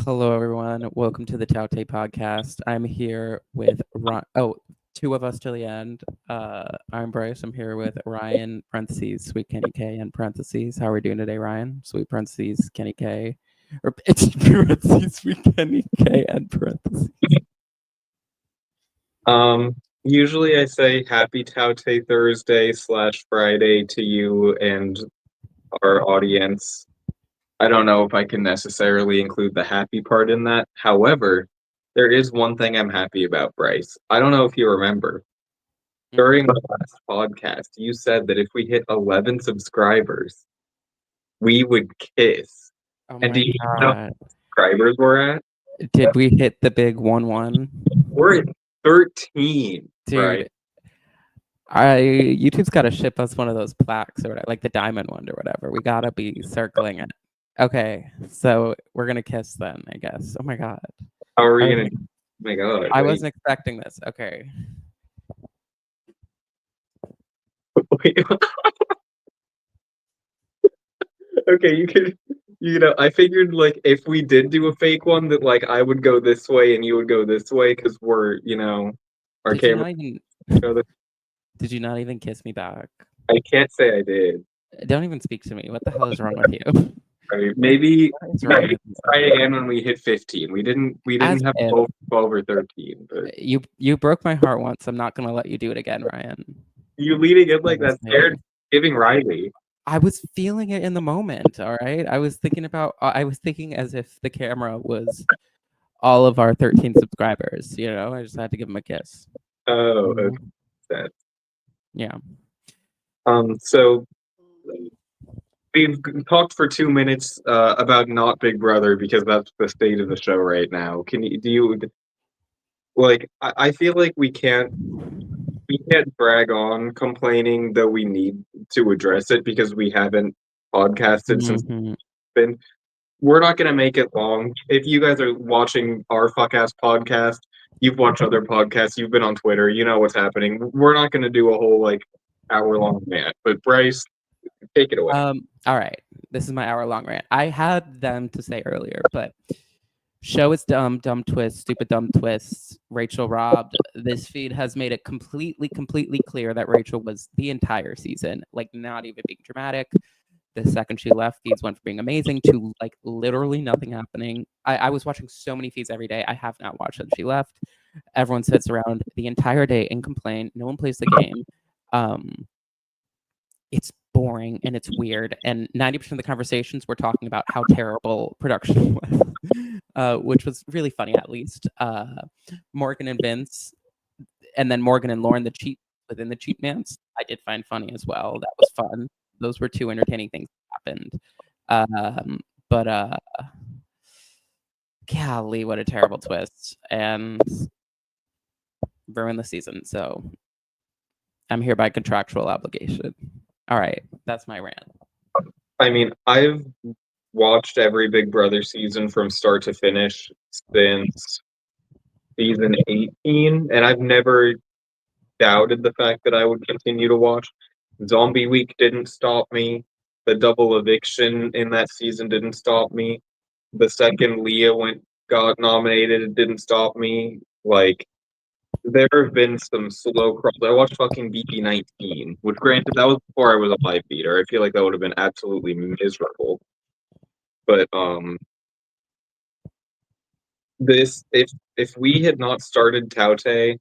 Hello, everyone. Welcome to the TOUTTE podcast. I'm here with Ryan. Oh, two of us till the end. I'm Bryce. I'm here with Ryan, parentheses, Sweet Kenny K, and parentheses. How are we doing today, Ryan? Sweet parentheses, Kenny K. Or it's parentheses, Sweet Kenny K, and parentheses. Usually I say happy Taute Thursday / Friday to you and our audience. I don't know if I can necessarily include the happy part in that. However, there is one thing I'm happy about, Bryce. I don't know if you remember. During the last podcast, you said that if we hit 11 subscribers, we would kiss. Oh And do my you know how God. many subscribers we're at? Did we hit the big 1-1? We're at 13, Dude, right? YouTube's got to ship us one of those plaques or whatever, like the diamond one or whatever. We gotta be circling it. Okay, so we're gonna kiss then, I guess. Oh my God. How are we I, gonna? Oh my God! I wasn't expecting this. Okay. Wait. Okay, I figured like if we did do a fake one that like I would go this way and you would go this way because we're, our Did you camera not even each other. did you not even kiss me back? I can't say I did. Don't even speak to me. What the hell is wrong with you? Right? Maybe What is wrong maybe with you? try again when we hit 15. We As didn't have if 12 or 13, but you broke my heart once. I'm not gonna let you do it again, Ryan. you leading in like that Honestly. scared giving Riley. I was feeling it in the moment, all right? I was thinking as if the camera was all of our 13 subscribers, I just had to give them a kiss. Oh, You okay. know? That. Yeah. So we've talked for 2 minutes about not Big Brother because that's the state of the show right now. Do you like? I feel like we can't brag on complaining, though we need to address it because we haven't podcasted since Mhm. then. We're not gonna make it long. If you guys are watching our fuck ass podcast, you've watched other podcasts, you've been on Twitter, you know what's happening. We're not gonna do a whole like hour long rant. But Bryce, take it away. All right. This is my hour-long rant. I had them to say earlier, but show is dumb, dumb twist, stupid dumb twists. Rachel robbed. This feed has made it completely, completely clear that Rachel was the entire season, like not even being dramatic. The second she left, feeds went from being amazing to like literally nothing happening. I was watching so many feeds every day. I have not watched since she left. Everyone sits around the entire day and complain. No one plays the game. It's boring and it's weird. And 90% of the conversations were talking about how terrible production was, which was really funny, at least. Morgan and Vince, and then Morgan and Lauren, the cheat within the cheat mans, I did find funny as well. That was fun. Those were two entertaining things that happened. But golly, what a terrible twist. And ruined the season. So I'm here by contractual obligation. All right, that's my rant. I mean, I've watched every Big Brother season from start to finish since season 18, and I've never doubted the fact that I would continue to watch. Zombie Week didn't stop me. The double eviction in that season didn't stop me. The second Leah got nominated, it didn't stop me. Like there have been some slow crawls. I watched fucking BP19, which granted that was before I was a live feeder. I feel like that would have been absolutely miserable. But this if we had not started Taute,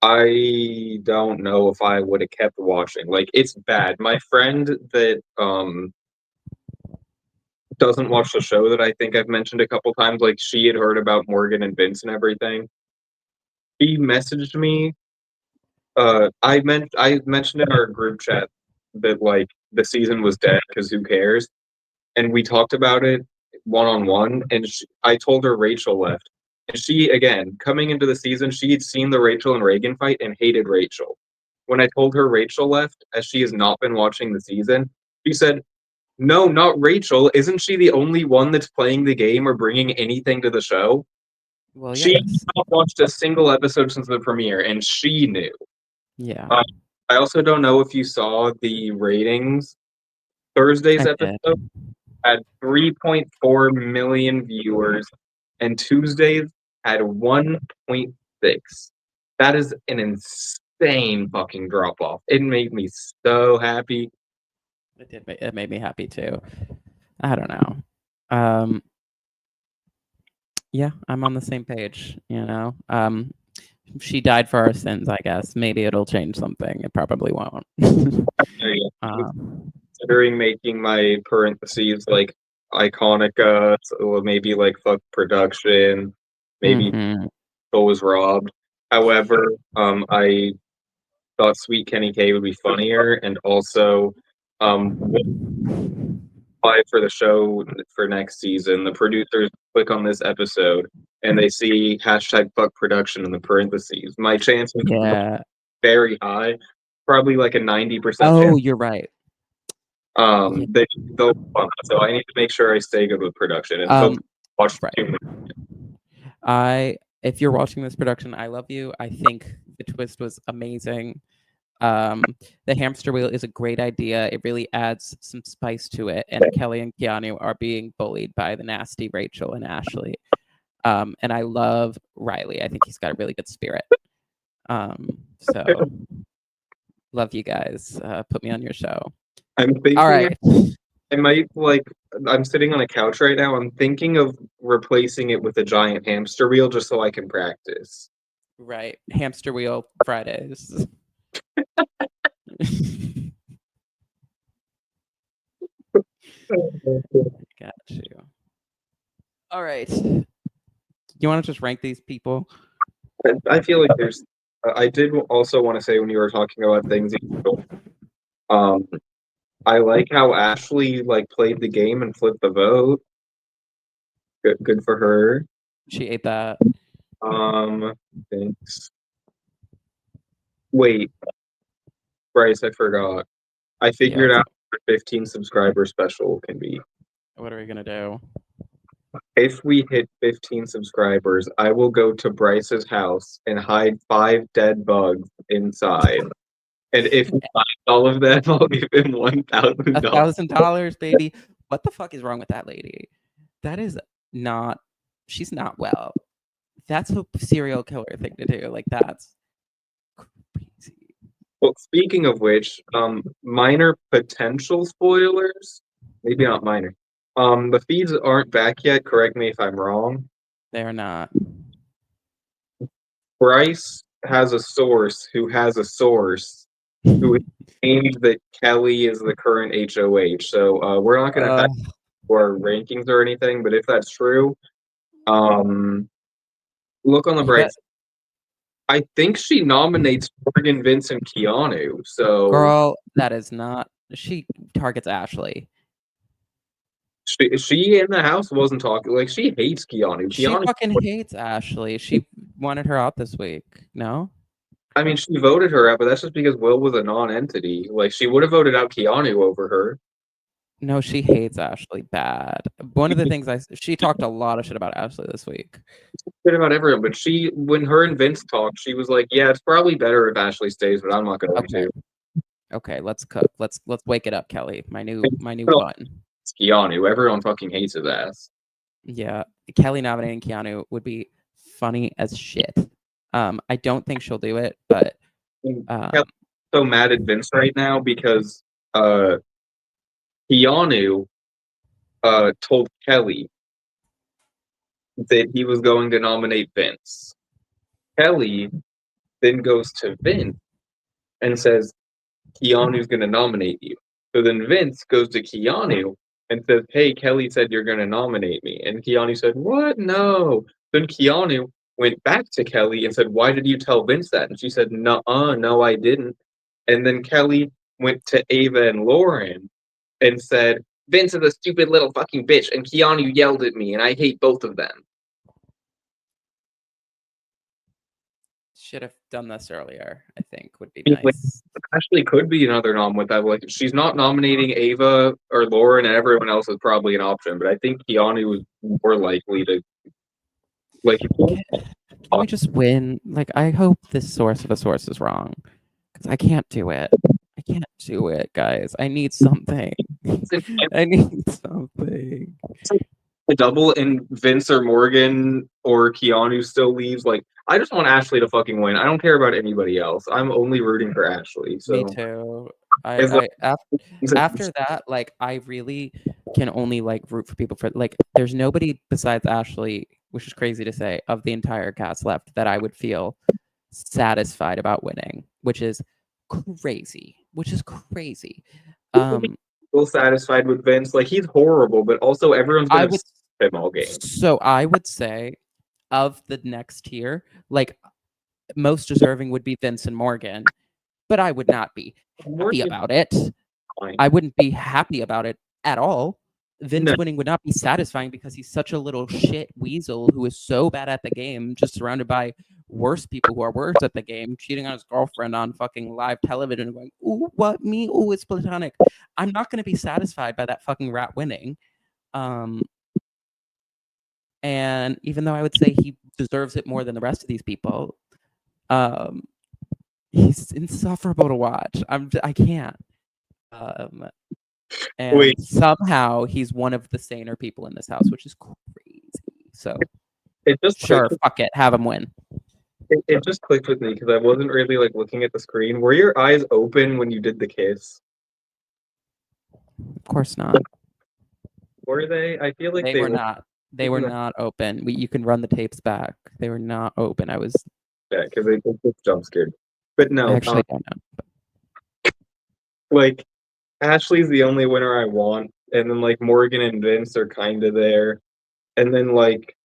I don't know if I would have kept watching. Like it's bad. My friend that doesn't watch the show that I think I've mentioned a couple times, like she had heard about Morgan and Vince and everything. He messaged me. I mentioned in our group chat that like the season was dead because who cares? And we talked about it one on one. And I told her Rachel left, and she again coming into the season, she had seen the Rachel and Reagan fight and hated Rachel. When I told her Rachel left, as she has not been watching the season, she said, "No, not Rachel. Isn't she the only one that's playing the game or bringing anything to the show?" Well, She has yes. not watched a single episode since the premiere, and she knew. Yeah, Uh, I also don't know if you saw the ratings Thursday's I did. episode. had 3.4 million viewers, and Tuesdays had 1.6. That is an insane fucking drop off. It made me so happy. It made me happy too. I don't know. Um, yeah, I'm on the same page. She died for our sins. I guess maybe it'll change something. It probably won't. Considering making my parentheses like Iconica, so maybe like fuck production, maybe Mhm. Bill was robbed. However, I thought Sweet Kenny K would be funnier, and also, what apply for the show for next season. The producers click on this episode and they see hashtag fuck production in the parentheses. My chances are Yeah. very high, probably like a 90% Oh, chance. you're right. Yeah. They'll so I need to make sure I stay good with production and hope Um, watch right. too. If you're watching this production, I love you. I think the twist was amazing. The hamster wheel is a great idea. It really adds some spice to it. And Kelly and Keanu are being bullied by the nasty Rachel and Ashley. And I love Riley. I think he's got a really good spirit. So love you guys. Put me on your show. I'm All thinking right. I might like I'm sitting on a couch right now. I'm thinking of replacing it with a giant hamster wheel just so I can practice. Right. Hamster wheel Fridays. Got you. All right. You want to just rank these people? I feel like there's. I did also want to say when you were talking about things, um, I like how Ashley like played the game and flipped the vote. Good for her. She ate that. Thanks. Wait, Bryce, I forgot. I Yeah. figured out what 15 subscriber special can be. What are we gonna do? If we hit 15 subscribers, I will go to Bryce's house and hide 5 dead bugs inside. And if we find all of them, I'll give him $1,000. $1,000, baby. What the fuck is wrong with that lady? That is not. She's not well. That's a serial killer thing to do. Like that's crazy. Well, speaking of which, minor potential spoilers. Maybe not minor. The feeds aren't back yet. Correct me if I'm wrong. They are not. Bryce has a source who has a source who claimed that Kelly is the current HOH. So we're not going to Uh, have our rankings or anything, but if that's true, um, look on the you bright got side. I think she nominates Morgan, Vince, and Keanu. So girl. That is not. She targets Ashley. she in the house wasn't talking like she hates Keanu. She Keanu, fucking hates Ashley. She wanted her out this week. No. I mean, she voted her out, but that's just because Will was a non-entity. Like she would have voted out Keanu over her. No, she hates Ashley bad. One of the things she talked a lot of shit about Ashley this week. Bit about everyone, but she when her and Vince talked, she was like, "Yeah, it's probably better if Ashley stays, but I'm not going Okay. to." Okay, let's cook. Let's wake it up, Kelly. My new Well, bun. it's Keanu. Everyone fucking hates his ass. Yeah, Kelly nominating Keanu would be funny as shit. I don't think she'll do it, but Kelly's um, so mad at Vince right now because uh Keanu told Kelly that he was going to nominate Vince. Kelly then goes to Vince and says, Keanu's going to nominate you. So then Vince goes to Keanu and says, "Hey, Kelly said you're going to nominate me." And Keanu said, "What? No." Then Keanu went back to Kelly and said, "Why did you tell Vince that?" And she said, no, I didn't." And then Kelly went to Ava and Lauren and said, "Vince is a stupid little fucking bitch, and Keanu yelled at me, and I hate both of them." should have done this earlier. I think would be I mean, like, nice. Ashley could be another nom with that. Like, she's not nominating Ava or Lauren, and everyone else is probably an option. But I think Keanu is more likely to like. Can we just win? Like, I hope this source of a source is wrong because I can't do it. I can't do it, guys. I need something. I need something. A double and Vince or Morgan or Keanu still leaves. Like, I just want Ashley to fucking win. I don't care about anybody else. I'm only rooting for Ashley. Me So too. it's like After that, like I really can only like root for people for like there's nobody besides Ashley, which is crazy to say, of the entire cast left that I would feel satisfied about winning, which is crazy. Which is crazy. Um feel satisfied with Vince. Like, he's horrible, but also everyone's been I would obsessed with him all game. so I would say of the next tier, like most deserving would be Vince and Morgan, but I would not be happy Morgan's about it. fine. I wouldn't be happy about it at all. No, Vince winning would not be satisfying because he's such a little shit weasel who is so bad at the game, just surrounded by worse people who are worse at the game, cheating on his girlfriend on fucking live television and going, ooh, what me? Ooh, it's platonic. I'm not gonna be satisfied by that fucking rat winning. Um, and even though I would say he deserves it more than the rest of these people, um, he's insufferable to watch. I can't. Um, wait. and somehow he's one of the saner people in this house, which is crazy. So It just sure, clicked. fuck it, have him win. It just clicked with me because I wasn't really like looking at the screen. Were your eyes open when you did the kiss? Of course not. Were they? I feel like They they were were. not. They were not open. You can run the tapes back. They were not open. I was. Yeah, because they just jump scared. But I no, actually don't know. like Ashley's the only winner I want, and then like Morgan and Vince are kind of there, and then like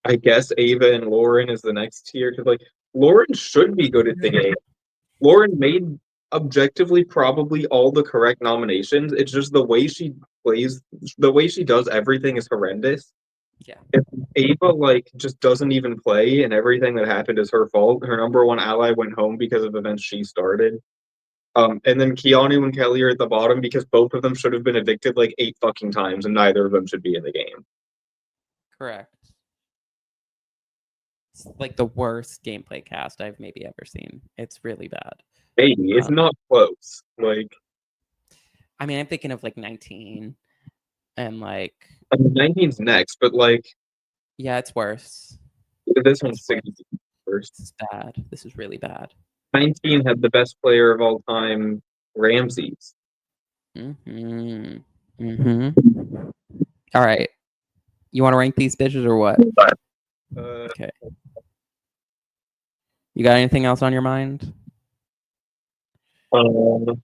I guess Ava and Lauren is the next tier because like Lauren should be good at the game. Lauren made objectively probably all the correct nominations. It's just the way she plays, the way she does everything is horrendous. Yeah, If Ava like just doesn't even play and everything that happened is her fault. Her number one ally went home because of events she started. And then Keanu and Kelly are at the bottom because both of them should have been evicted like 8 fucking times and neither of them should be in the game. correct. It's like the worst gameplay cast I've maybe ever seen. It's really bad. Maybe it's Um, not close. Like I mean, I'm thinking of like 19 and like, I mean, 19's next, but like yeah, it's worse. this It's one's worse. 60 first. This is bad. This is really bad. 19 had the best player of all time, Ramses. Mm-hmm. Mm-hmm. All right. You want to rank these bitches or what? Uh, Okay. You got anything else on your mind? um,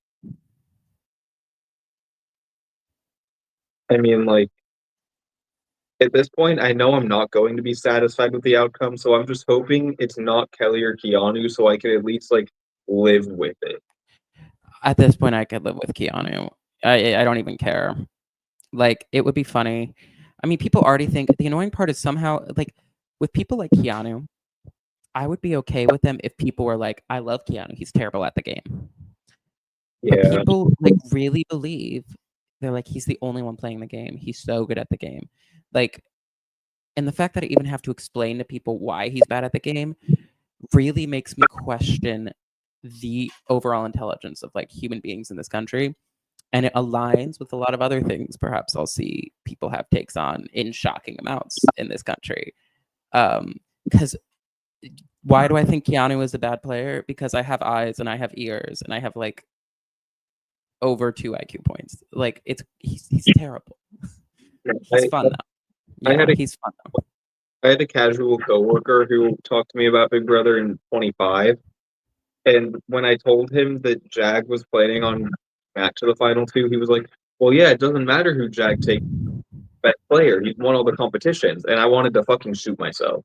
I mean, like at this point, I know I'm not going to be satisfied with the outcome, so I'm just hoping it's not Kelly or Keanu, so I can at least like live with it. At this point, I could live with Keanu. I don't even care. Like, it would be funny. I mean, people already think the annoying part is somehow like with people like Keanu, I would be okay with them if people were like, I love Keanu. He's terrible at the game. But Yeah, people like really believe they're like, he's the only one playing the game. He's so good at the game. Like, and the fact that I even have to explain to people why he's bad at the game really makes me question the overall intelligence of like human beings in this country. And it aligns with a lot of other things perhaps I'll see people have takes on in shocking amounts in this country. Because why do I think Keanu is a bad player? Because I have eyes and I have ears and I have like over 2 IQ points. Like he's terrible. He's I fun though. I Yeah, had a he's fun though. I had a casual coworker who talked to me about Big Brother in 25, and when I told him that Jag was planning on back to the final two, he was like, "Well, yeah, it doesn't matter who Jag takes best player. He's won all the competitions." And I wanted to fucking shoot myself.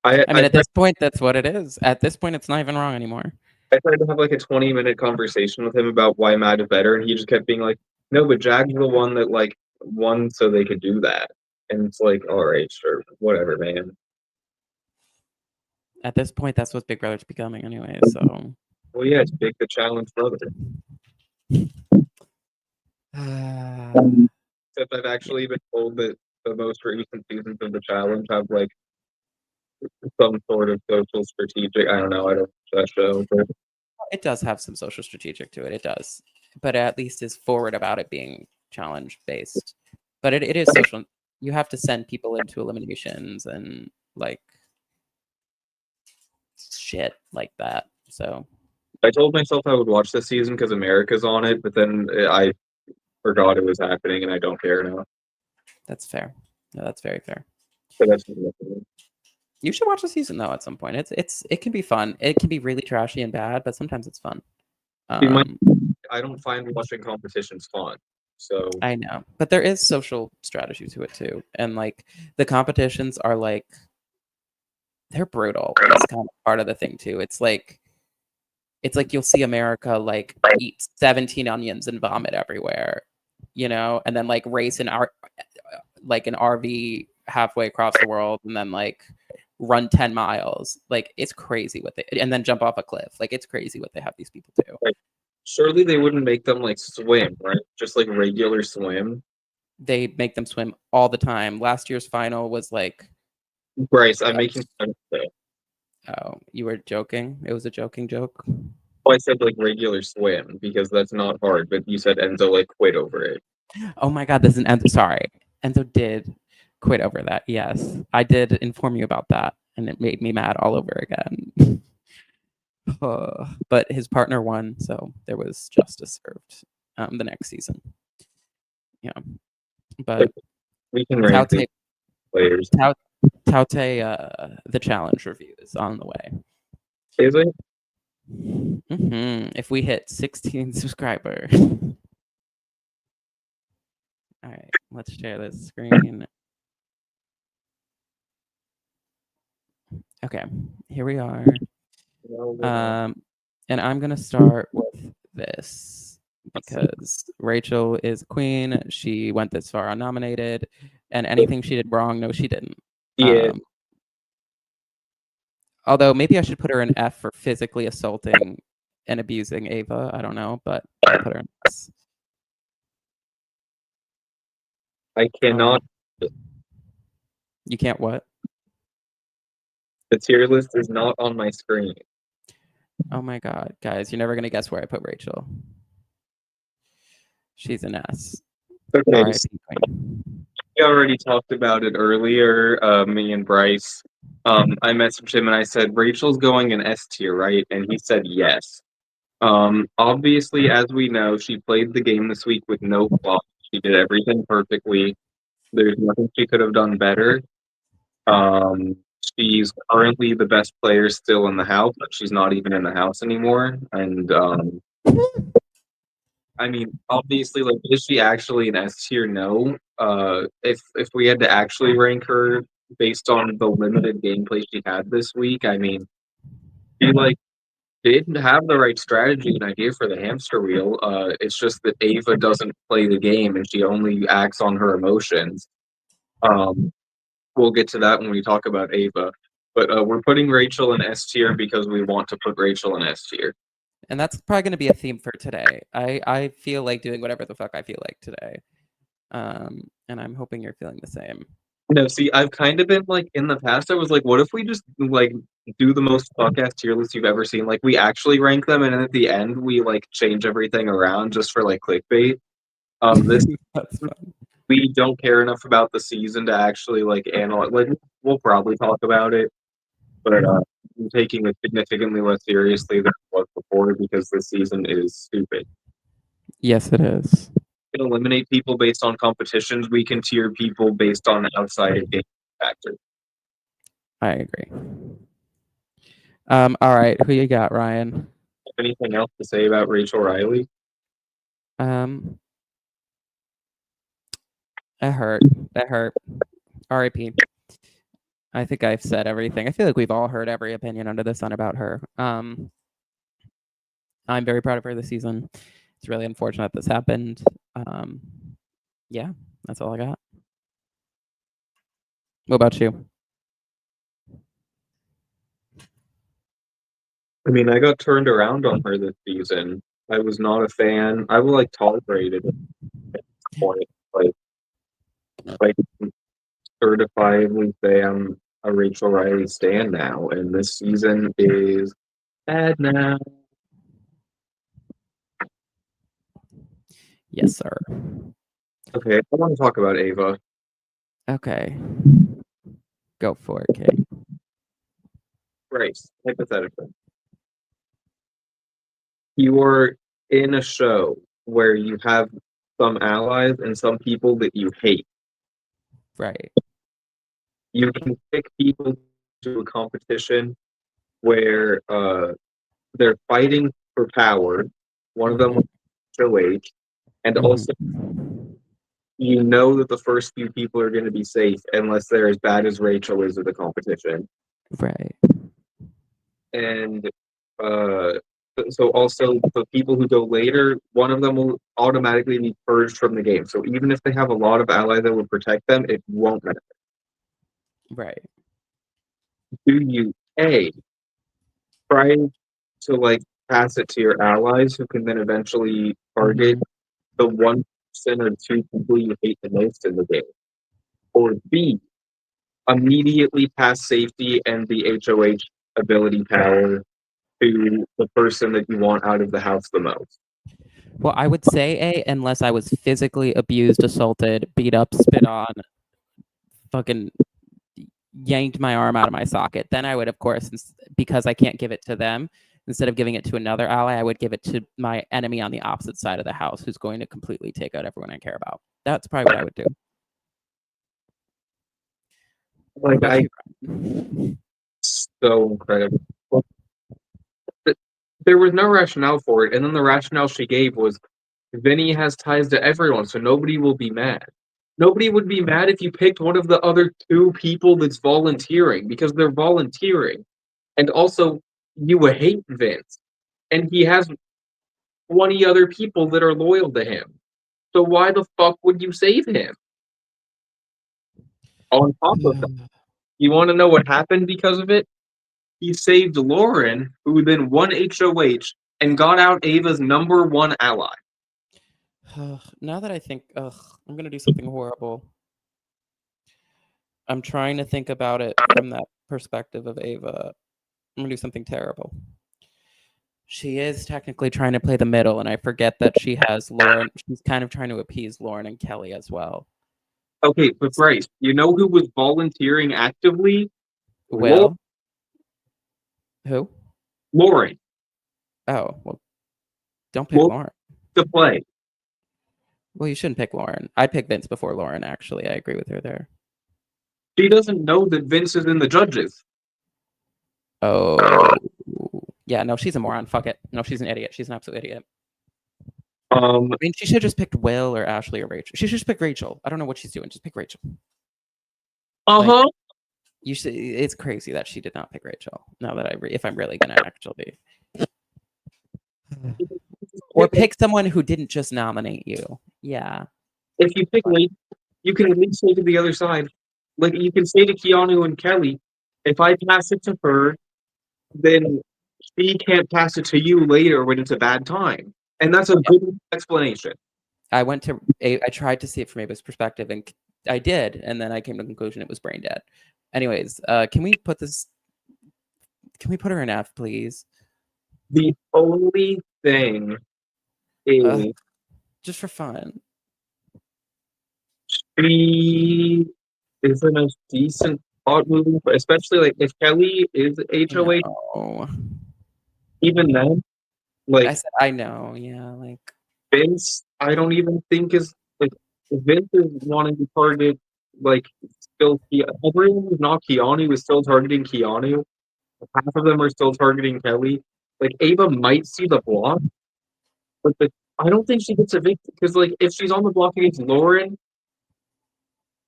I I I mean, at tried, this point, that's what it is. At this point, it's not even wrong anymore. I tried to have like a 20-minute conversation with him about why Matt is better, and he just kept being like, "No, but Jag's the one that like won so they could do that." And it's like, all right, sure, whatever, man. At this point, that's what Big Brother's becoming anyway. So Well, yeah, it's Big the Challenge Brother. yeah. Except I've actually been told that the most recent seasons of the challenge have like some sort of social strategic. I don't know. I don't watch that show, but It does have some social strategic to it. It does. but at least is forward about it being challenge based. But it is social. You have to send people into eliminations and like shit like that. So I told myself I would watch this season because America's on it, but then I forgot it was happening, and I don't care now. that's fair. No, that's very fair. So that's You should watch the season though at some point. It can be fun. It can be really trashy and bad, but sometimes it's fun. see my. Um, I don't find watching competitions fun. So I know, but there is social strategy to it too, and like the competitions are like they're brutal. That's kind of part of the thing too. It's like you'll see America like eat 17 onions and vomit everywhere, and then like race like an RV halfway across the world, and then like run 10 miles. Like it's crazy what they and then jump off a cliff. Like it's crazy what they have these people do. like, surely they wouldn't make them like swim, right? Just like regular swim. They make them swim all the time. Last year's final was like, Bryce, I'm making fun of it. oh, you were joking. It was a joking joke. Oh, I said like regular swim because that's not hard, but you said Enzo like quit over it. Oh my God, this is an Enzo. Sorry, Enzo did quit over that. Yes, I did inform you about that, and it made me mad all over again. But his partner won, so there was justice served. The next season, yeah. Like But we can rank these Taute, players. Taute, Taute, the challenge review is on the way. Is it? If we hit 16 subscribers. All right, let's share this screen. Okay, here we are. No, we're not. And I'm gonna start with this because Rachel is queen. She went this far unnominated, and anything she did wrong, no, she didn't. Yeah, Um, although maybe I should put her in F for physically assaulting and abusing Ava. I don't know, but I'll put her in S. I All right. cannot. You can't what? The tier list is not on my screen. Oh my God, guys, you're never gonna guess where I put Rachel. She's an S. Okay, so R.I.P. Queen. we already talked about it earlier, me and Bryce. I messaged him and I said, Rachel's going in S tier, right? And he said yes. Obviously, as we know, she played the game this week with no flaws. She did everything perfectly. There's nothing she could have done better. Um, she's currently the best player still in the house, but she's not even in the house anymore. And I mean, obviously, like, is she actually an S tier? No. If we had to actually rank her based on the limited gameplay she had this week, I mean, she like did have the right strategy and idea for the hamster wheel. It's just that Ava doesn't play the game and she only acts on her emotions. Um, we'll get to that when we talk about Ava. But we're putting Rachel in S tier because we want to put Rachel in S tier. And that's probably going to be a theme for today. I feel like doing whatever the fuck I feel like today. And I'm hoping you're feeling the same. No, see, I've kind of been like in the past. I was like, what if we just like do the most podcast tier list you've ever seen? Like, we actually rank them, and then at the end we like change everything around just for like clickbait. This That's fun. we don't care enough about the season to actually like analyze. Like, we'll probably talk about it, but I'm taking it significantly less seriously than it was before because this season is stupid. Yes, it is. We can eliminate people based on competitions. We can tier people based on outside of game factors. I agree. All right, who you got, Ryan? Anything else to say about Rachel Riley? Um, that hurt. That hurt. R.I.P. I think I've said everything. I feel like we've all heard every opinion under the sun about her. I'm very proud of her this season. It's really unfortunate this happened. Um, yeah, that's all I got. What about you? I mean, I got turned around on her this season. I was not a fan. I would like tolerated it at this point. Like certifiably say I'm a Rachel Riley stan now, and this season is bad now. Yes, sir. Okay, I want to talk about Ava. Okay. Go for it, Kate. Right, hypothetically. You are in a show where you have some allies and some people that you hate. Right. You can pick people to a competition where they're fighting for power. One of them Mm-hmm. was HOH, and also Mm-hmm. you know that the first few people are going to be safe unless they're as bad as Rachel is at the competition. Right. And uh, so also the people who go later, one of them will automatically be purged from the game. So even if they have a lot of allies that would protect them, it won't matter. Right. Do you A, try to like pass it to your allies who can then eventually target Mm-hmm. the 1% or two people you hate the most in the game? Or B, immediately pass safety and the HOH ability power to the person that you want out of the house the most. Well, I would say A, unless I was physically abused, assaulted, beat up, spit on, fucking yanked my arm out of my socket. Then I would, of course, because I can't give it to them, instead of giving it to another ally, I would give it to my enemy on the opposite side of the house who's going to completely take out everyone I care about. That's probably what I would do. What Like about I you, Ryan? so incredible. But there was no rationale for it, and then the rationale she gave was Vinny has ties to everyone, so nobody will be mad. Nobody would be mad if you picked one of the other two people that's volunteering because they're volunteering. And also, you would hate Vince, and he has 20 other people that are loyal to him. So why the fuck would you save him? On top of that, you want to know what happened because of it? He saved Lauren, who then won HOH and got out Ava's number one ally. Now that I think, I'm gonna do something horrible. I'm trying to think about it from that perspective of Ava. I'm gonna do something terrible. She is technically trying to play the middle, and I forget that she has Lauren. She's kind of trying to appease Lauren and Kelly as well. Okay, but Bryce, you know who was volunteering actively? Will? Who? Lauren. Oh, well, don't pick Lauren Lauren. to play. Well, you shouldn't pick Lauren. I'd pick Vince before Lauren, actually. I agree with her there. She doesn't know that Vince is in the judges. Oh. Yeah, no, she's a moron. Fuck it. No, she's an idiot. She's an absolute idiot. Um, I mean, she should have just picked Will or Ashley or Rachel. She should just pick Rachel. I don't know what she's doing. Just pick Rachel. Like, uh-huh. you should. It's crazy that she did not pick Rachel. Now that if I'm really gonna actually, or pick someone who didn't just nominate you. Yeah. If you pick Lee, you can at least say to the other side, like you can say to Keanu and Kelly, if I pass it to her, then she can't pass it to you later when it's a bad time. And that's a Yeah. good explanation. I tried to see it from Ava's perspective, and I did, and then I came to the conclusion it was brain dead. Anyways, can we put this? Can we put her in F, please? The only thing Uh, is just for fun. she isn't a decent plot movie, but especially like if Kelly is HOH, No. even then, I like said I know. Yeah, like Vince, I don't even think is like Vince is wanting to target like still everyone who's not Keanu is still targeting Keanu. Half of them are still targeting Kelly. Like Ava might see the block, but I don't think she gets evicted because like if she's on the block against Lauren,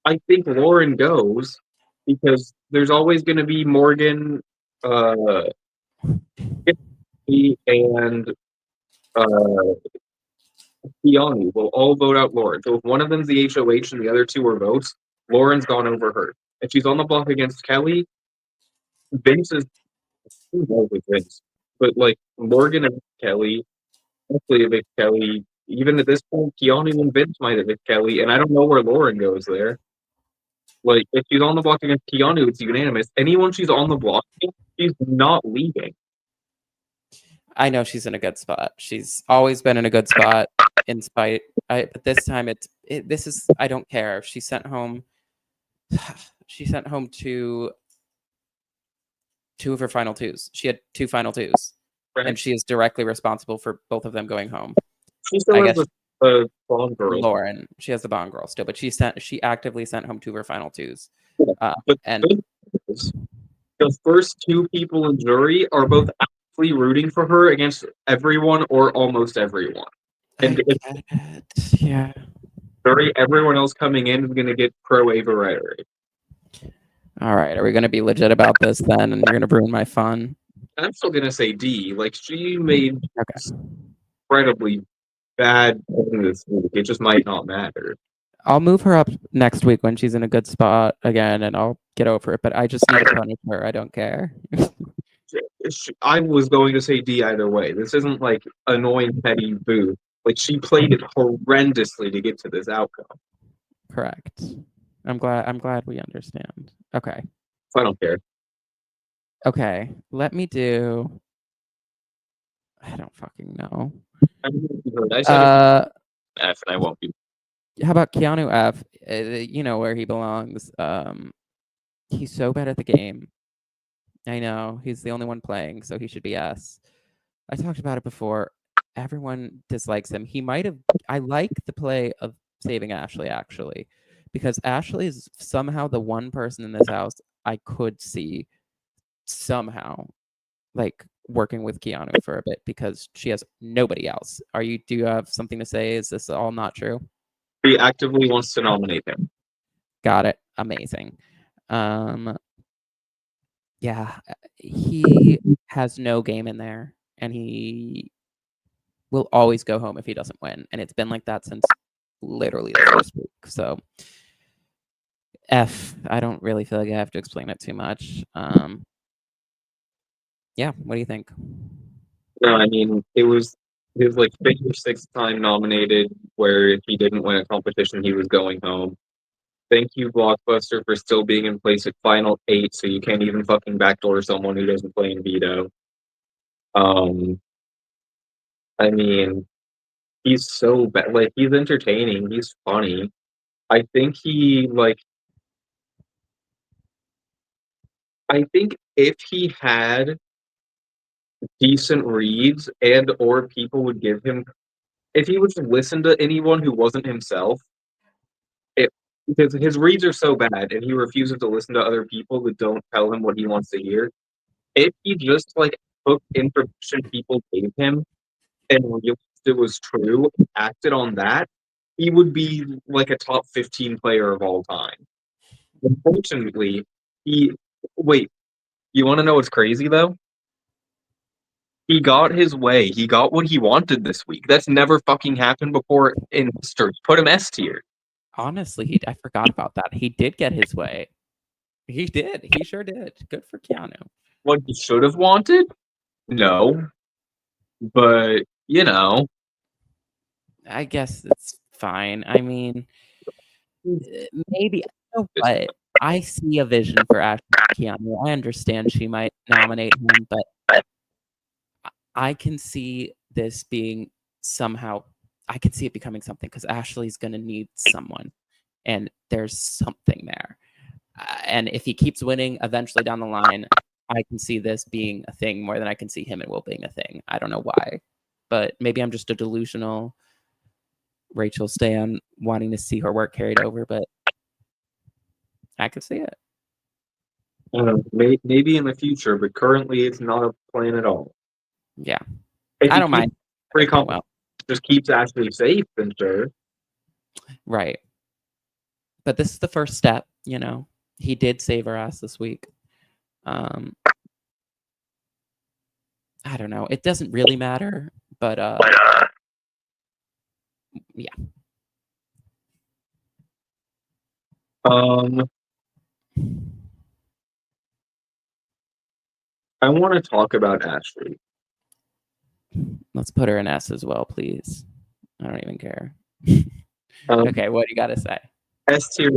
I think Lauren goes because there's always going to be Morgan, uh, and uh, Keanu will all vote out Lauren. So if one of them's the HOH and the other two are votes, Lauren's gone over her. If she's on the block against Kelly, Vince is who knows with Vince. But like Morgan and Kelly, hopefully evict Kelly. Even at this point, Keanu and Vince might evict Kelly, and I don't know where Lauren goes there. Like if she's on the block against Keanu, it's unanimous. Anyone she's on the block against, she's not leaving. I know she's in a good spot. She's always been in a good spot. in spite. But this time this is I don't care. She sent home she sent home two of her final twos. She had two final twos, and Right? she is directly responsible for both of them going home. She still I has guess the Bond girl. Lauren, she has the Bond girl still, but she actively sent home two of her final twos. Yeah. But And the first two people in jury are both actively rooting for her against everyone or almost everyone. And I if get it. Yeah. jury, everyone else coming in is going to get pro Ava Rary. All right. Are we going to be legit about this then? And you're going to ruin my fun? I'm still going to say D. Like, she made Okay. incredibly bad in this week. It just might not matter. I'll move her up next week when she's in a good spot again, and I'll get over it. But I just need to punish her. I don't care. I was going to say D either way. This isn't like annoying petty boo. Like, she played it horrendously to get to this outcome. Correct. I'm glad we understand. Okay. So I don't care. Okay. Let me do. I don't fucking know. I said it Uh, F, and I won't be. how about Keanu F? You know where he belongs. He's so bad at the game. I know he's the only one playing, so he should be S. I talked about it before. Everyone dislikes him. He might have. I like the play of saving Ashley actually, because Ashley is somehow the one person in this house I could see somehow like working with Keanu for a bit because she has nobody else. Do you have something to say? Is this all not true? He actively wants to nominate him. Got it. Amazing. Um yeah, he has no game in there and he will always go home if he doesn't win. And it's been like that since literally the first week. So F, I don't really feel like I have to explain it too much. Yeah, what do you think? No, I mean, it was his like fifth or sixth time nominated, where if he didn't win a competition, he was going home. Thank you, Blockbuster, for still being in place at Final Eight, so you can't even fucking backdoor someone who doesn't play in veto. Um, I mean, he's so bad. Like, he's entertaining. He's funny. I think he like. I think if he had decent reads and or people would give him, if he would just listen to anyone who wasn't himself, it because his reads are so bad and he refuses to listen to other people who don't tell him what he wants to hear. If he just like took information people gave him and realized it was true, acted on that, he would be like a top 15 player of all time. Unfortunately, he wait, you want to know what's crazy though? He got his way. He got what he wanted this week. That's never fucking happened before in history. Put him S tier. Honestly, I forgot about that. He did get his way. He did. He sure did. Good for Keanu. What he should have wanted? No. But, you know, I guess it's fine. I mean, maybe you know just what? I see a vision for Ashley Keanu. I understand she might nominate him, but I can see this being somehow. I can see it becoming something because Ashley's going to need someone, and there's something there. And if he keeps winning, eventually down the line, I can see this being a thing more than I can see him and Will being a thing. I don't know why, but maybe I'm just a delusional Rachel Stan wanting to see her work carried over, but I could see it. maybe in the future, but currently it's not a plan at all. Yeah, If I he don't keeps mind. free It went well, just keeps Ashley safe, then sure. right? But this is the first step. You know, he did save her ass this week. Um, I don't know. It doesn't really matter, but yeah. Um, I want to talk about Ashley. Let's put her in S as well, please. I don't even care. Um, Okay, what do you got to say? S tier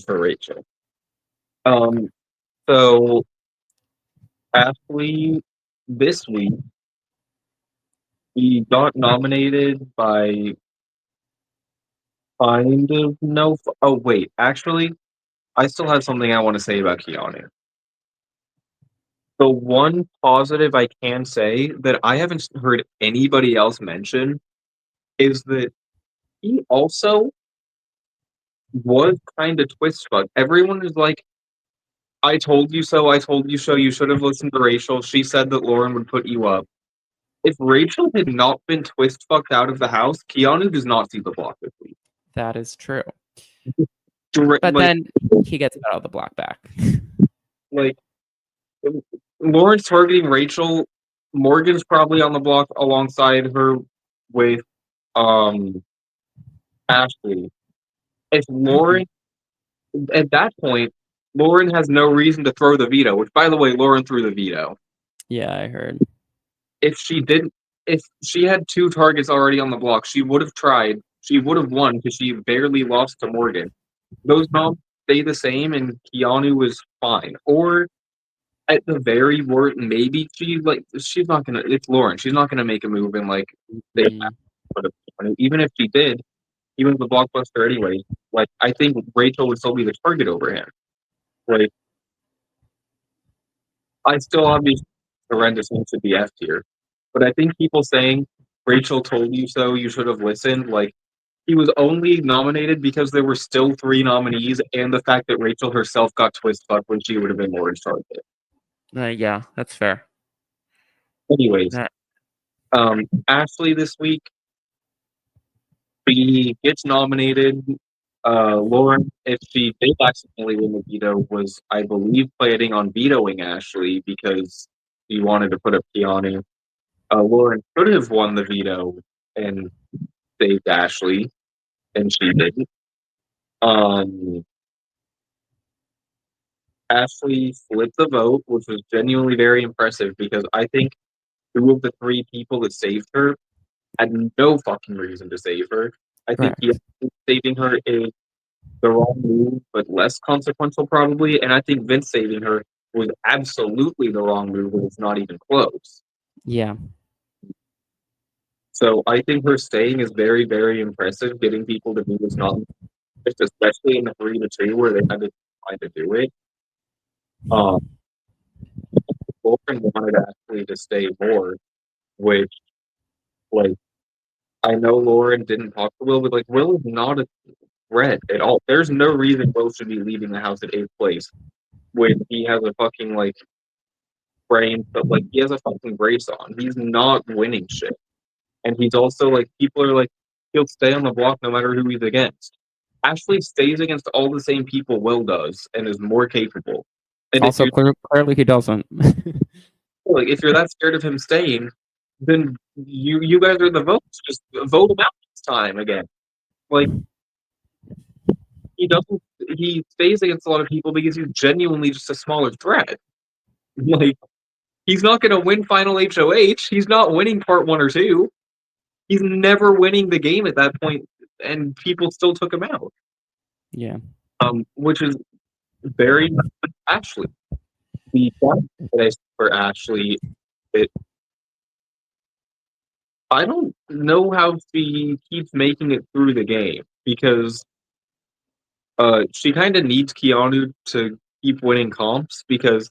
for Rachel. Okay. Um, so Ashley this week he got nominated by Kind of no. Oh wait, actually, I still have something I want to say about Keanu. The one positive I can say that I haven't heard anybody else mention is that he also was kind of twist fucked. Everyone is like, "I told you so. I told you so. You should have listened to Rachel. She said that Lauren would put you up." If Rachel had not been twist fucked out of the house, Keanu does not see the block this week. That is true. But Like, then he gets out of the block back. like Lauren's targeting Rachel. Morgan's probably on the block alongside her with um Ashley. If Mhm. Lauren at that point, Lauren has no reason to throw the veto, which by the way, Lauren threw the veto. Yeah, I heard. If she didn't if she had two targets already on the block, she would have tried. She would have won because she barely lost to Morgan. Those noms stay the same and Keanu was fine. Or at the very worst, maybe she's not gonna. It's Lauren. She's not gonna make a move and like they have Mm, to put a, even if she did, he was the blockbuster anyway. Like I think Rachel would still be the target over him. Like I still obviously horrendous and should be F tier, but I think people saying Rachel told you so, you should have listened. Like he was only nominated because there were still three nominees, and the fact that Rachel herself got twist fucked when she would have been more in charge. yeah, that's fair. Anyways, That Ashley this week she gets nominated. Lauren, if she did accidentally win the veto, was I believe planning on vetoing Ashley because she wanted to put up Keanu. Lauren could have won the veto and saved Ashley, and she didn't. Um, Ashley flipped the vote, which was genuinely very impressive because I think two of the three people that saved her had no fucking reason to save her. I think correct. saving her is the wrong move, but less consequential probably. And I think Vince saving her was absolutely the wrong move, and it's not even close. Yeah. So I think her staying is very, very impressive. Getting people to do this, not just especially in the 3-2 where they had to try to do it. Um, Lauren wanted actually to stay more, which like I know Lauren didn't talk to Will, but like Will is not a threat at all. There's no reason Will should be leaving the house at eighth place when he has a fucking like brain, but like he has a fucking brace on. He's not winning shit. And he's also like people are like he'll stay on the block no matter who he's against. Ashley stays against all the same people Will does and is more capable. And if Also, you're clearly he doesn't. like if you're that scared of him staying, then you guys are the votes. Just vote him out this time again. Like he doesn't he stays against a lot of people because he's genuinely just a smaller threat. Like he's not gonna win final HOH. He's not winning part one or two. He's never winning the game at that point, and people still took him out. Yeah. Which is very Ashley. The place for Ashley, it I don't know how she keeps making it through the game because she kind of needs Keanu to keep winning comps because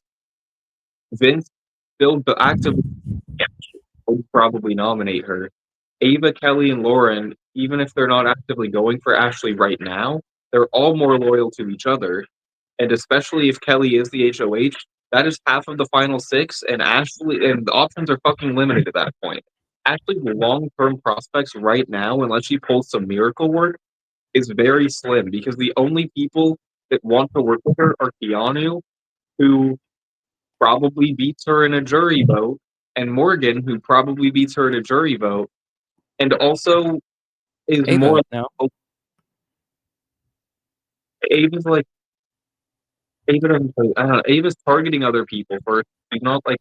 Vince still actively would probably nominate her. Ava, Kelly, and Lauren, even if they're not actively going for Ashley right now, they're all more loyal to each other. And especially if Kelly is the HOH, that is half of the final six, and Ashley and the options are fucking limited at that point. Ashley's long term prospects right now, unless she pulls some miracle work, is very slim because the only people that want to work with her are Keanu, who probably beats her in a jury vote, and Morgan, who probably beats her in a jury vote, and also is Ava, more. no. Ava's like Ava doesn't. I don't know. Ava's targeting other people first. She's not like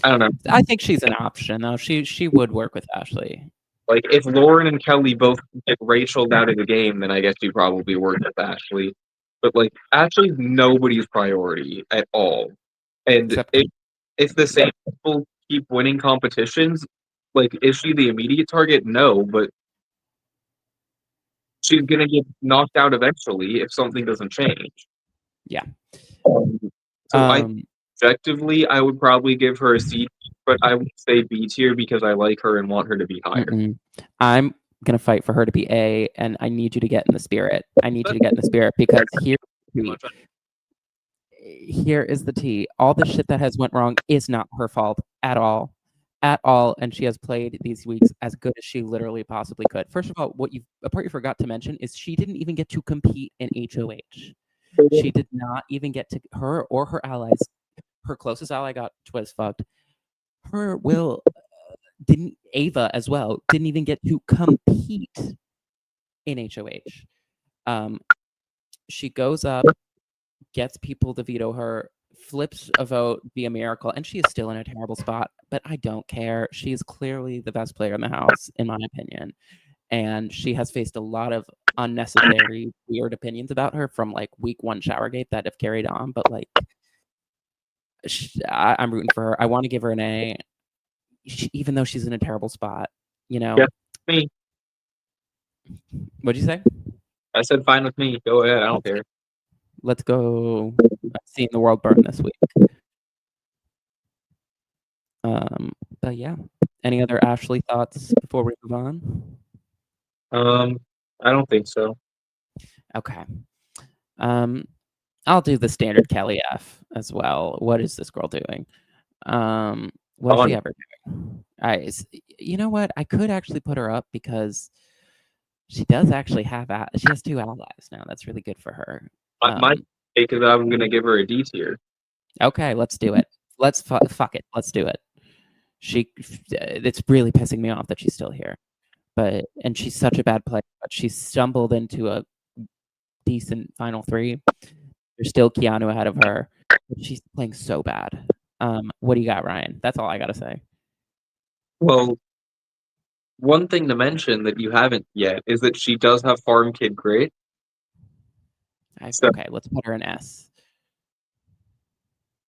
I don't know. I think she's an option though. She would work with Ashley. Like if Lauren and Kelly both get Rachel out of the game, then I guess you probably work with Ashley. But like Ashley's nobody's priority at all. And Except if the same people keep winning competitions, like is she the immediate target? No, but she's gonna get knocked out eventually if something doesn't change. Yeah. Um, so I Um, objectively I would probably give her a C, but I would say B tier because I like her and want her to be higher. mm-mm. I'm gonna fight for her to be A, and I need you to get in the spirit. I need you to get in the spirit because Much here is the tea. All the shit that has went wrong is not her fault at all. At all. And she has played these weeks as good as she literally possibly could. First of all, a part you forgot to mention is she didn't even get to compete in HOH. She did not even get to her or her allies. Her closest ally got Twiz fucked. Her Will didn't Ava as well didn't even get to compete in HOH. Um, she goes up, gets people to veto her, flips a vote via miracle, and she is still in a terrible spot. But I don't care. She is clearly the best player in the house, in my opinion. And she has faced a lot of unnecessary, weird opinions about her from like week one Showergate that have carried on. But like, I'm rooting for her. I want to give her an A, even though she's in a terrible spot. You yeah, know, me. what'd you say? I said fine with me. Go ahead. I don't Let's care. let's go. Seeing the world burn this week. Um, but yeah. Any other Ashley thoughts before we move on? Um, I don't think so. Okay. Um, I'll do the standard Kelly F as well. What is this girl doing? What is she On ever doing? You know what? I could actually put her up because she does actually have she has two allies now. That's really good for her. my take is I'm gonna give her a D tier. Okay, let's do it. Let's fuck it. Let's do it. It's really pissing me off that she's still here. And she's such a bad player, but she stumbled into a decent final three. There's still Keanu ahead of her, but she's playing so bad. What do you got, Ryan? That's all I gotta say. Well, one thing to mention that you haven't yet is that she does have farm kid grit. So Okay, let's put her in S.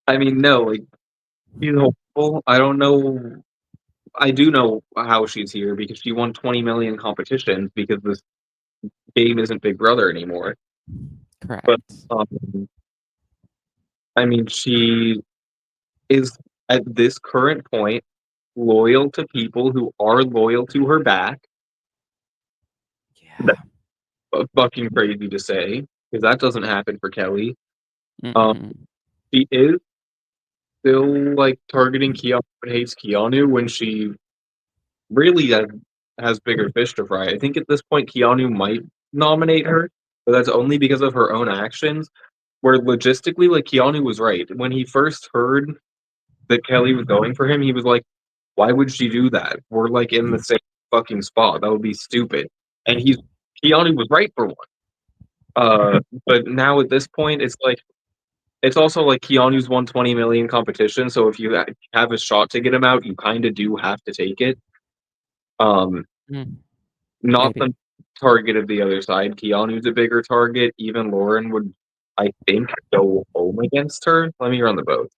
I mean, no, like she's hopeful. I don't know. I do know how she's here because she won 20 million competitions because this game isn't Big Brother anymore. But Correct. um, I mean, she is at this current point loyal to people who are loyal to her back. Yeah. Fucking crazy to say because that doesn't happen for Kelly. Um, Mm-mm. she is still like targeting Keanu and hates Keanu when she really has bigger fish to fry. I think at this point Keanu might nominate her, but that's only because of her own actions. Where logistically, like Keanu was right when he first heard that Kelly was going for him, he was like, "Why would she do that? We're like in the same fucking spot. That would be stupid." And Keanu was right for one. But now at this point, it's like it's also like Keanu's won 20 million competition, so if you have a shot to get him out, you kind of do have to take it. Um, Mm, not maybe. the target of the other side. Keanu's a bigger target. Even Lauren would, I think, go home against her. Let me run the vote.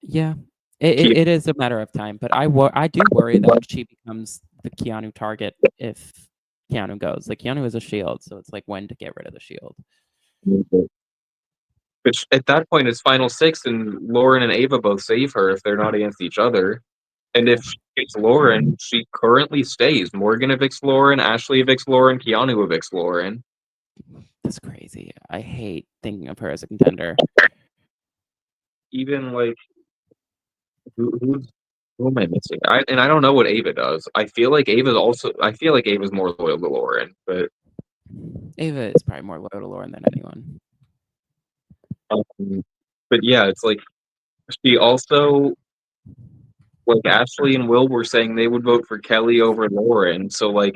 Yeah. It is a matter of time, but I do worry that she becomes the Keanu target if Keanu goes. Like Keanu is a shield, so it's like when to get rid of the shield. Which at that point is final six, and Lauren and Ava both save her if they're not against each other. And if she picks Lauren, she currently stays. Morgan evicts Lauren, Ashley evicts Lauren, Keanu evicts Lauren. That's crazy. I hate thinking of her as a contender. Even like who am I missing? I don't know what Ava does. I feel like Ava's more loyal to Lauren, but Ava is probably more loyal to Lauren than anyone. um, but yeah, it's like she also like Ashley and Will were saying they would vote for Kelly over Lauren. So like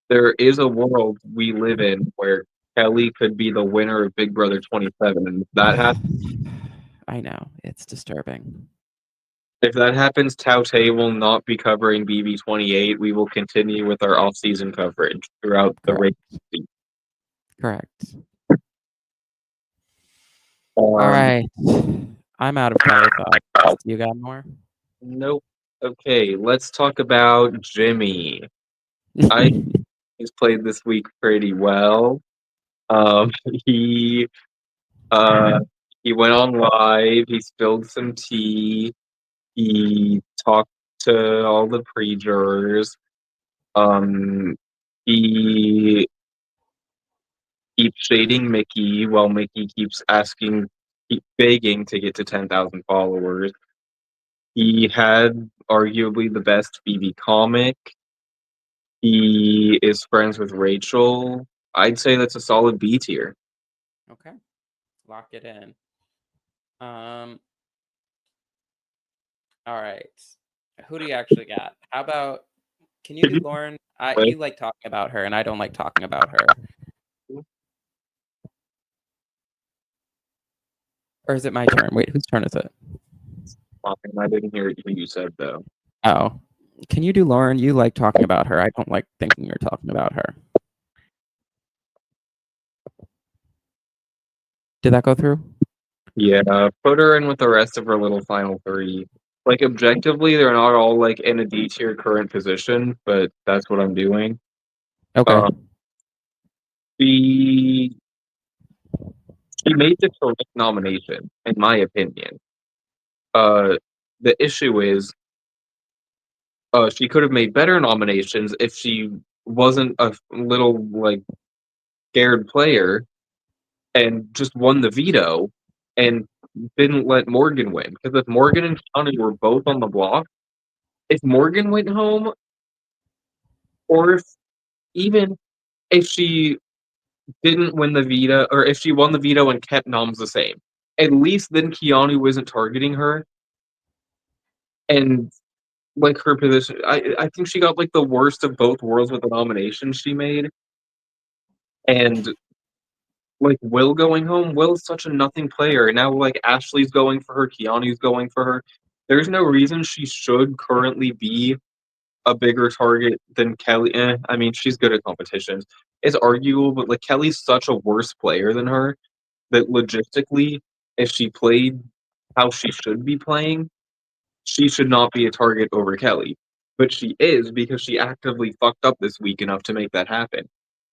there is a world we live in where Kelly could be the winner of Big Brother 27, and I know. It's disturbing. if that happens, TOUTTE will not be covering BB 28. We will continue with our off-season coverage throughout the Correct. race. Correct. All Um, right. I'm out of Kelly thoughts. You got more? nope. Okay, let's talk about Jimmy. I he's played this week pretty well. Um, he uh, he went on live. He spilled some tea. He talked to all the pre-jurors. Um, he keeps shading Mickey while Mickey keep begging to get to 10,000 followers. He had arguably the best Phoebe comic. He is friends with Rachel. I'd say that's a solid B tier. Okay, lock it in. Um, all right. Who do you actually got? How about can you Could do you Lauren? play? You like talking about her, and I don't like talking about her. Or is it my turn? Wait, whose turn is it? I didn't hear what you said though. Oh, can you do Lauren? You like talking about her. I don't like thinking you're talking about her. Did that go through? Yeah, put her in with the rest of her little final three. Like objectively, they're not all like in a D tier current position, but that's what I'm doing. Okay. Uh, she she made the correct nomination, in my opinion. Uh, the issue is, she could have made better nominations if she wasn't a little like scared player and just won the veto and didn't let Morgan win. Because if Morgan and Shawnee were both on the block, if Morgan went home, or even if she didn't win the veto, or if she won the veto and kept noms the same, at least then Keanu isn't targeting her. And like her position, I think she got like the worst of both worlds with the nominations she made. And like Will going home, Will's such a nothing player. And now like Ashley's going for her, Keanu's going for her. There's no reason she should currently be a bigger target than Kelly. I mean, she's good at competitions. It's arguable, but like Kelly's such a worse player than her that logistically, if she played how she should be playing, she should not be a target over Kelly. But she is because she actively fucked up this week enough to make that happen.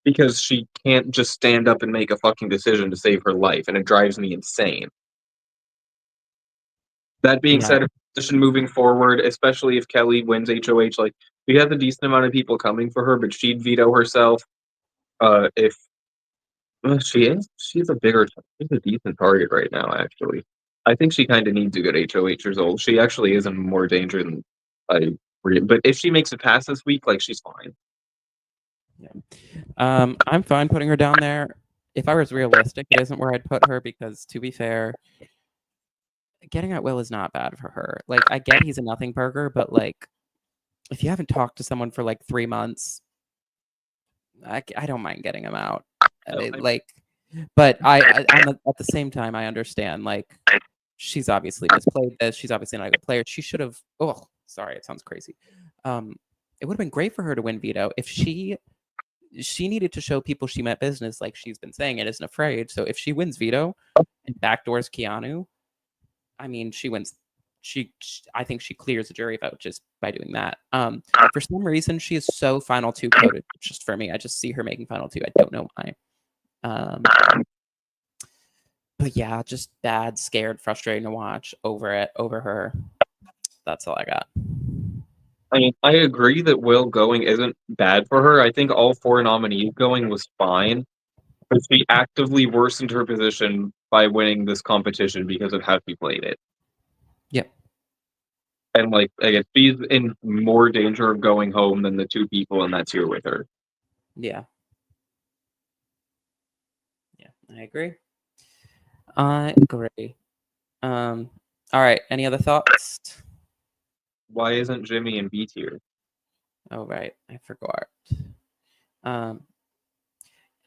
Because she can't just stand up and make a fucking decision to save her life, and it drives me insane. That being Yeah. said, position moving forward, especially if Kelly wins HOH, like we have a decent amount of people coming for her, but she'd veto herself. If she's a bigger, she's a decent target right now. Actually, I think she kind of needs a good HOH result. She actually is in more danger than I. But if she makes it past this week, like she's fine. I'm fine putting her down there. If I was realistic, it isn't where I'd put her because, to be fair, getting at Will is not bad for her. Like, I get he's a nothing burger, but like, if you haven't talked to someone for like 3 months, I don't mind getting him out. No, Like, but at the same time, I understand. Like, she's obviously misplayed this. She's obviously not a good player. She should have. Oh, sorry, it sounds crazy. Um, it would have been great for her to win veto if she needed to show people she meant business, like she's been saying, and isn't afraid. So if she wins veto and backdoors Keanu, I mean, she wins. I think she clears the jury vote just by doing that. For some reason, she is so final two coded. Just for me, I just see her making final two. I don't know why. Um, but yeah, just bad, scared, frustrating to watch. Over her. That's all I got. I mean, I agree that Will going isn't bad for her. I think all four nominees going was fine, but she actively worsened her position by winning this competition because of how she played it. Yep. And like, I guess she's in more danger of going home than the two people in that tier with her. Yeah. Yeah. I agree. I agree. All right. Any other thoughts? Why isn't Jimmy in B tier? Oh right, I forgot. Um,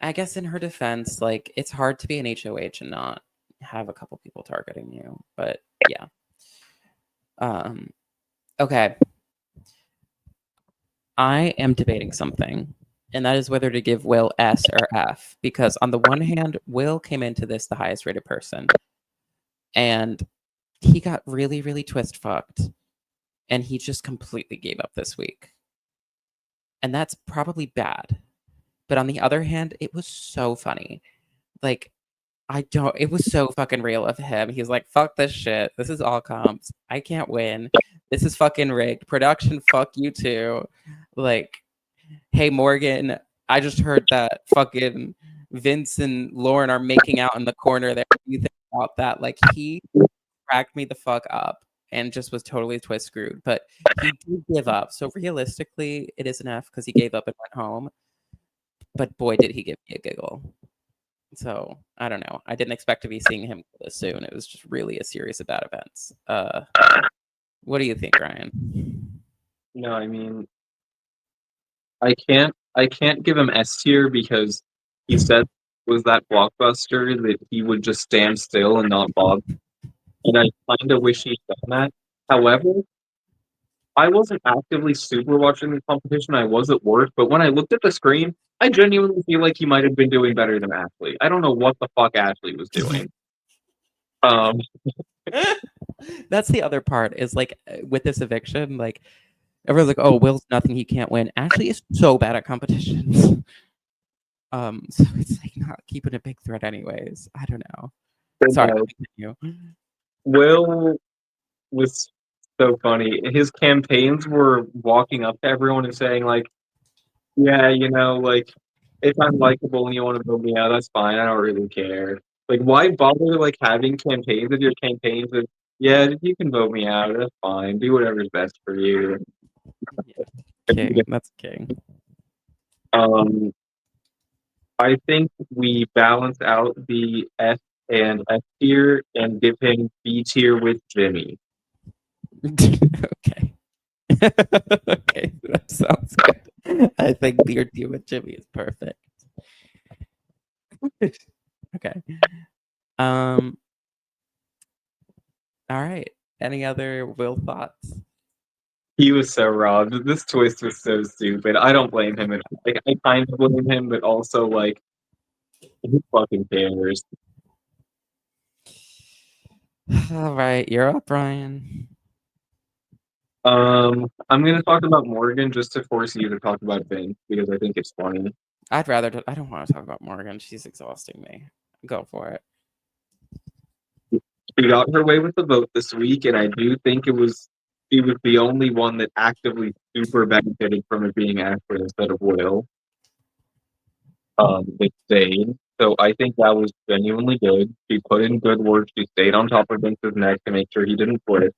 I guess in her defense, like it's hard to be an HOH and not have a couple people targeting you. But yeah. Um, okay. I am debating something, and that is whether to give Will S or F. Because on the one hand, Will came into this the highest rated person, and he got really, really twist fucked, and he just completely gave up this week. And that's probably bad. But on the other hand, it was so funny. Like, I don't it was so fucking real of him. He's like, "Fuck this shit. This is all comps. I can't win. This is fucking rigged. Production, fuck you too." Like, "Hey Morgan, I just heard that fucking Vince and Lauren are making out in the corner there. What do you think about that?" Like, he cracked me the fuck up and just was totally twist screwed. But he did give up. So realistically, it is an F because he gave up and went home. But boy, did he give me a giggle. So I don't know. I didn't expect to be seeing him this soon. It was just really a series of bad events. What do you think, Ryan? No, I mean, I can't give him S tier because he said it was that blockbuster that he would just stand still and not bother. And I kind of wish he'd done that. However, I wasn't actively super watching the competition. I was at work, but when I looked at the screen, I genuinely feel like he might have been doing better than Ashley. I don't know what the fuck Ashley was doing. Um, That's the other part is like with this eviction, like everyone's like, "Oh, Will's nothing. He can't win." Ashley is so bad at competitions. So it's like not keeping a big threat, anyways. I don't know. Sorry, no, continue. Will was so funny. His campaigns were walking up to everyone and saying like, "Yeah, like if I'm likable and you want to vote me out, that's fine. I don't really care." Like, why bother like having campaigns if your campaigns of yeah, you can vote me out. That's fine. Do whatever's best for you. Yeah, king. That's king. Um, I think we balance out the S and S tier and give him B tier with Jimmy. Okay. Okay, that sounds good. I think Beard Deal with Jimmy is perfect. Okay. Um. All right. Any other Will thoughts? He was so robbed. This twist was so stupid. I don't blame him at all. Like, I kind of blame him, but also like who fucking cares? All right, you're up, Ryan. I'm gonna talk about Morgan just to force you to talk about Vince because I think it's funny. I don't want to talk about Morgan. She's exhausting me. Go for it. She got her way with the vote this week, and I do think she was the only one that actively super benefited from it being Ashley instead of Will. With Zayn. So I think that was genuinely good. She put in good work. She stayed on top of Vince's neck to make sure he didn't quit.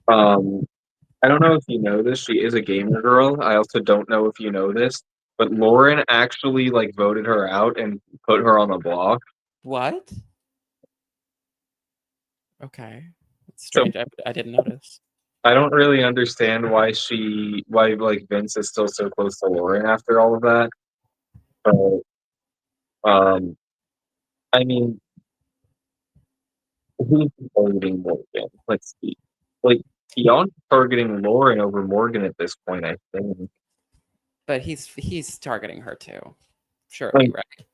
Um, I don't know if you know this. She is a gamer girl. I also don't know if you know this, but Lauren actually like voted her out and put her on the block. What? Okay. It's So strange. I didn't notice. I don't really understand why like Vince is still so close to Lauren after all of that. So um, I mean, who's targeting Morgan? Let's see. Like beyond targeting Lauren over Morgan at this point, I think. But he's targeting her too. Surely, Like, right?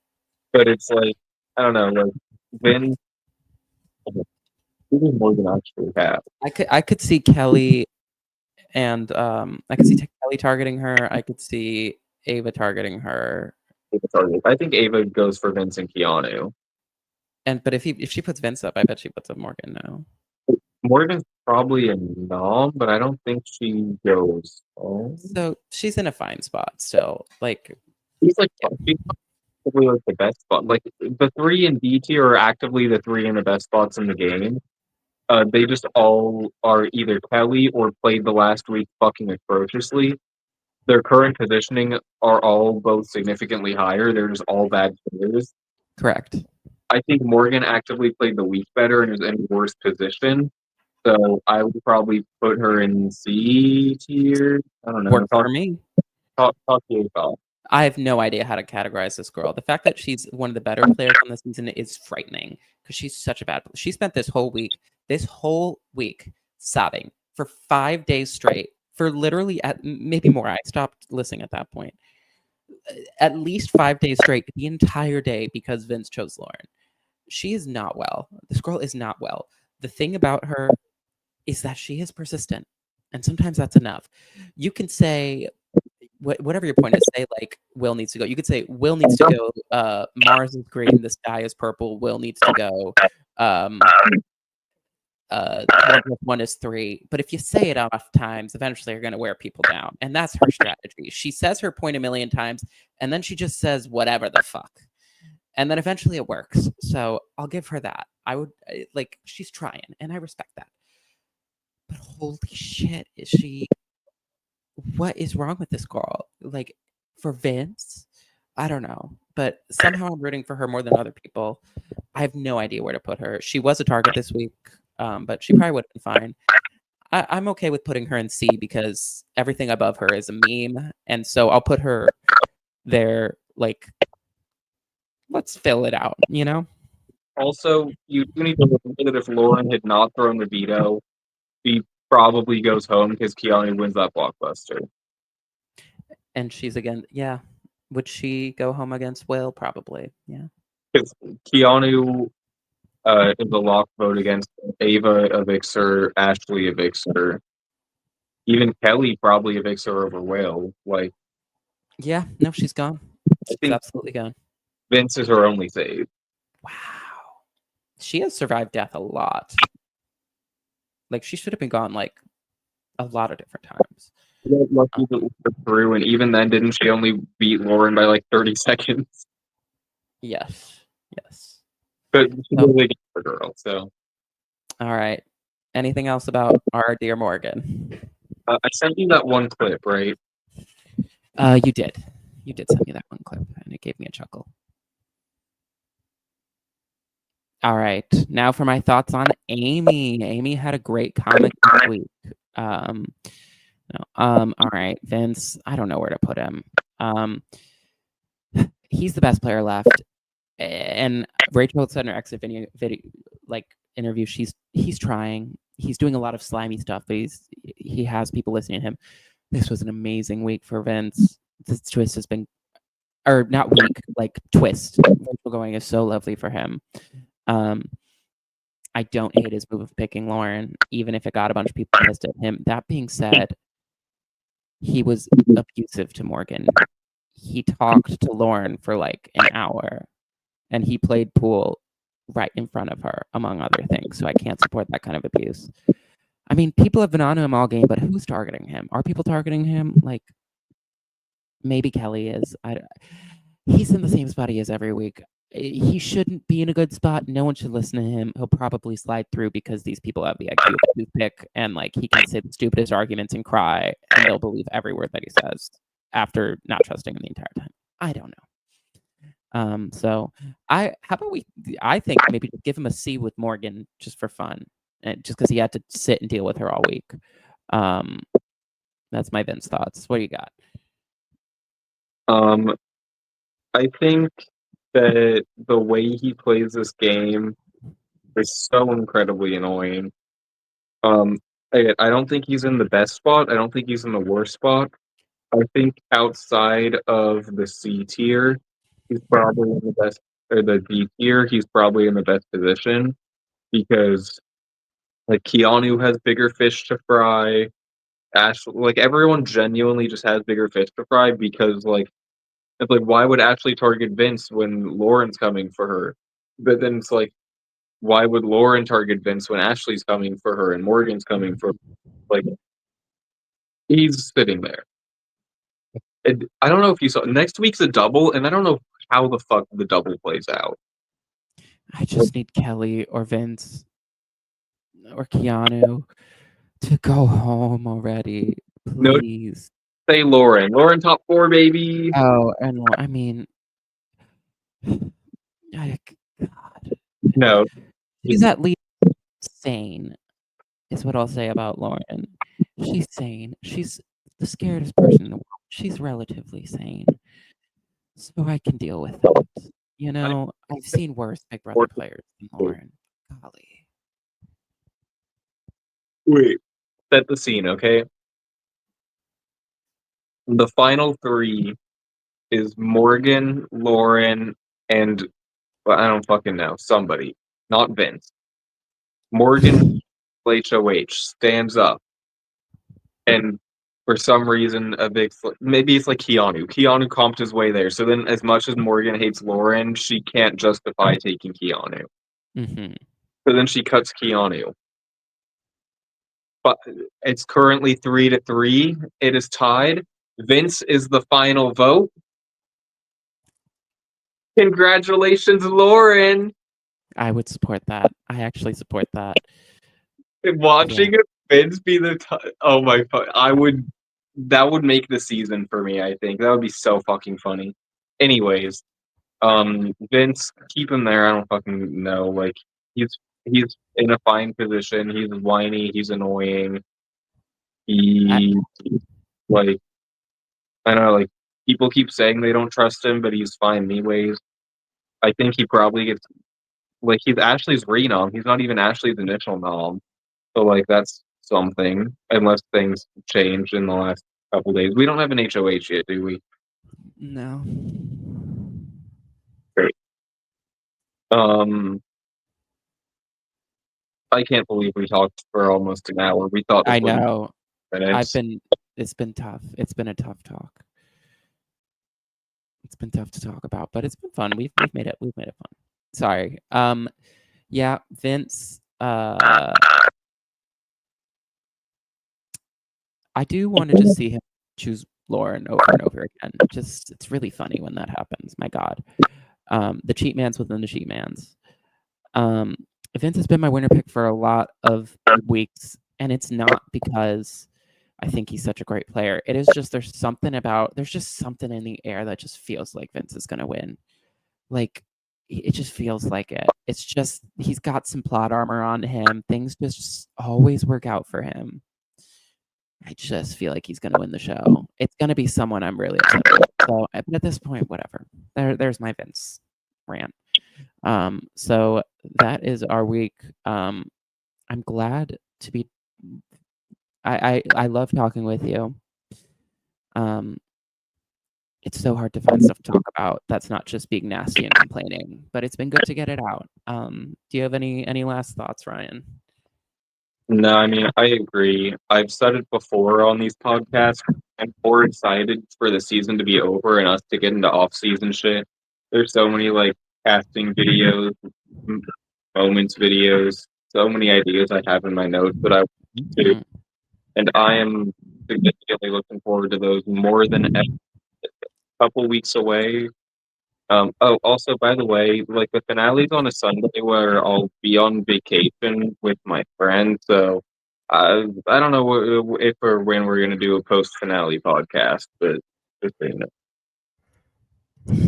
but it's like I don't know. Like Vince, who does Morgan actually have? I could see Kelly and I could see Kelly targeting her. I could see Ava targeting her. I think Ava goes for Vince and Keanu. And but if she puts Vince up, I bet she puts up Morgan now. Morgan's probably a nom, but I don't think she goes. Oh, So she's in a fine spot still. Like, she's like yeah, she's probably like the best spot. Like the three in D tier are actively the three in the best spots in the game. They just all are either Kelly or played the last week fucking atrociously. Their current positioning are all both significantly higher. They're just all bad players. correct. I think Morgan actively played the week better and is in a worse position. So I would probably put her in C tier. I don't know. Works for me. Talk to you about. I have no idea how to categorize this girl. The fact that she's one of the better players on the season is frightening because she's such a bad. She spent this whole week, sobbing for 5 days straight. For literally, maybe more. I stopped listening at that point. At least 5 days straight, the entire day, because Vince chose Lauren. She is not well. This girl is not well. The thing about her is that she is persistent, and sometimes that's enough. You can say whatever your point is, say like Will needs to go. You could say Will needs to go. Mars is green, the sky is purple. Will needs to go. Um, 1 plus 1 is 3. But if you say it enough times, eventually you're going to wear people down, and that's her strategy. She says her point a million times, and then she just says whatever the fuck, and then eventually it works. So I'll give her that. I would like she's trying, and I respect that. But holy shit, is she? What is wrong with this girl? Like for Vince, I don't know, but somehow I'm rooting for her more than other people. I have no idea where to put her. She was a target this week, but she probably would have been fine. I'm okay with putting her in C because everything above her is a meme, and so I'll put her there. Like, let's fill it out, you know? Also, you do need to remember that if Lauren had not thrown the veto, he probably goes home because Keanu wins that blockbuster. And she's again, yeah. Would she go home against Will? Probably, yeah. Because Keanu is a lock vote against Ava evicts her, Ashley evicts her. Even Kelly probably evicts her over Will. Like, Yeah, no, she's gone. I She's think absolutely gone. Vince is her only save. Wow. She has survived death a lot. Like she should have been gone like a lot of different times. Lucky that Laura through, and even then, didn't she only beat Lauren by like 30 seconds? Yes. Yes. But she So, really gets the girl, so. all right. Anything else about our dear Morgan? I sent you that one clip, right? You did. You did send me that one clip, and it gave me a chuckle. All right. Now for my thoughts on Amy. Amy had a great comic this week. All right, Vince. I don't know where to put him. He's the best player left. And Rachel said in her exit video like interview, he's trying. He's doing a lot of slimy stuff, but he has people listening to him. This was an amazing week for Vince. This twist has been, or not week, like twist. Rachel going is so lovely for him. I don't hate his move of picking Lauren, even if it got a bunch of people pissed at him. That being said, he was abusive to Morgan. He talked to Lauren for like an hour, and he played pool right in front of her, among other things. So I can't support that kind of abuse. I mean, people have been on him all game, but who's targeting him? Are people targeting him? Like, maybe Kelly is. He's in the same spot he is every week. He shouldn't be in a good spot. No one should listen to him. He'll probably slide through because these people have the IQ of a toothpick, and like he can say the stupidest arguments and cry, and they'll believe every word that he says after not trusting him the entire time. I don't know. So how about I think maybe give him a C with Morgan just for fun, and just because he had to sit and deal with her all week. That's my Vince thoughts. What do you got? I think that the way he plays this game is so incredibly annoying. Um, I don't think he's in the best spot. I don't think he's in the worst spot. I think outside of the C tier, he's probably in the best, or the D tier, he's probably in the best position because like Keanu has bigger fish to fry. Ash, like everyone genuinely just has bigger fish to fry because like it's like why would Ashley target Vince when Lauren's coming for her? But then it's like why would Lauren target Vince when Ashley's coming for her and Morgan's coming for her? Like he's sitting there. I don't know if you saw next week's a double, and I don't know how the fuck the double plays out. I just need Kelly or Vince or Keanu to go home already, No, please. say Lauren. Lauren top four, baby. Oh, and I mean, God, No, she's at least sane, is what I'll say about Lauren. She's sane. She's the scariest person in the world. She's relatively sane, so I can deal with it. You I know, I've seen worse Big Brother players than Lauren. Golly. wait. Set the scene, okay? The final three is Morgan, Lauren, and well, I don't fucking know. Somebody, not Vince. Morgan HOH stands up and For some reason, maybe it's like Keanu. Keanu comped his way there. So then, as much as Morgan hates Lauren, she can't justify taking Keanu. Hmm. So then she cuts Keanu. But it's currently 3-3. It is tied. Vince is the final vote. Congratulations, Lauren. I would support that. I actually support that. Yeah. Watching Vince be oh my I would that would make the season for me, I think. That would be so fucking funny. Anyways, Vince, keep him there. I don't fucking know. Like he's in a fine position. He's whiny, he's annoying. I, He like I don't know, like people keep saying they don't trust him, but he's fine anyways. I think he probably gets like he's Ashley's renom. He's not even Ashley's initial nom. So like that's something, unless things change in the last couple days. We don't have an HOH yet, do we? no. Great. Um, I can't believe we talked for almost an hour. We thought this I would be know. I've minutes. been. It's been tough. It's been a tough talk. It's been tough to talk about, but it's been fun. We've made it. We've made it fun. Sorry. Yeah, Vince. I do want to just see him choose Lauren over and over again. Just it's really funny when that happens. My God. The cheat man's within the cheat man's. Um, Vince has been my winner pick for a lot of weeks, and it's not because I think he's such a great player. It is just there's just something in the air that just feels like Vince is gonna win. Like it just feels like it. It's just he's got some plot armor on him. Things just always work out for him. I just feel like he's gonna win the show. It's gonna be someone I'm really upset about. So but at this point, whatever. There's my Vince rant. So that is our week. I'm glad to be. I love talking with you. Um, it's so hard to find stuff to talk about that's not just being nasty and complaining, but it's been good to get it out. Do you have any last thoughts, Ryan? No, I mean I agree. I've said it before on these podcasts. I'm more excited for the season to be over and us to get into off-season shit. There's so many like casting videos, m- moments videos, so many ideas I have in my notes that I want to do, Mhm. and I am significantly looking forward to those more than a couple weeks away. Oh, also, by the way, like the finale's on a Sunday where I'll be on vacation with my friend, so I don't know if or when we're gonna do a post finale podcast, but just so you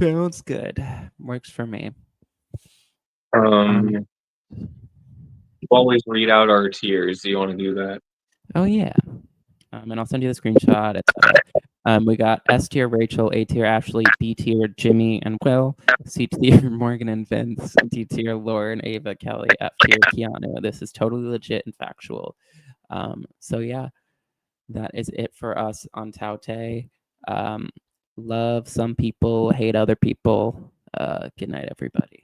Sounds good. Works for me. know. Um, Always read out our tiers. Do you want to do that? oh yeah. And I'll send you the screenshot, etc. We got S tier Rachel, A tier Ashley, B tier Jimmy and Will, C tier Morgan and Vince, D tier Lauren, Ava, Kelly, F tier Keanu. This is totally legit and factual. So yeah, that is it for us on TOUTTE. Um, love some people, hate other people. Good night, everybody.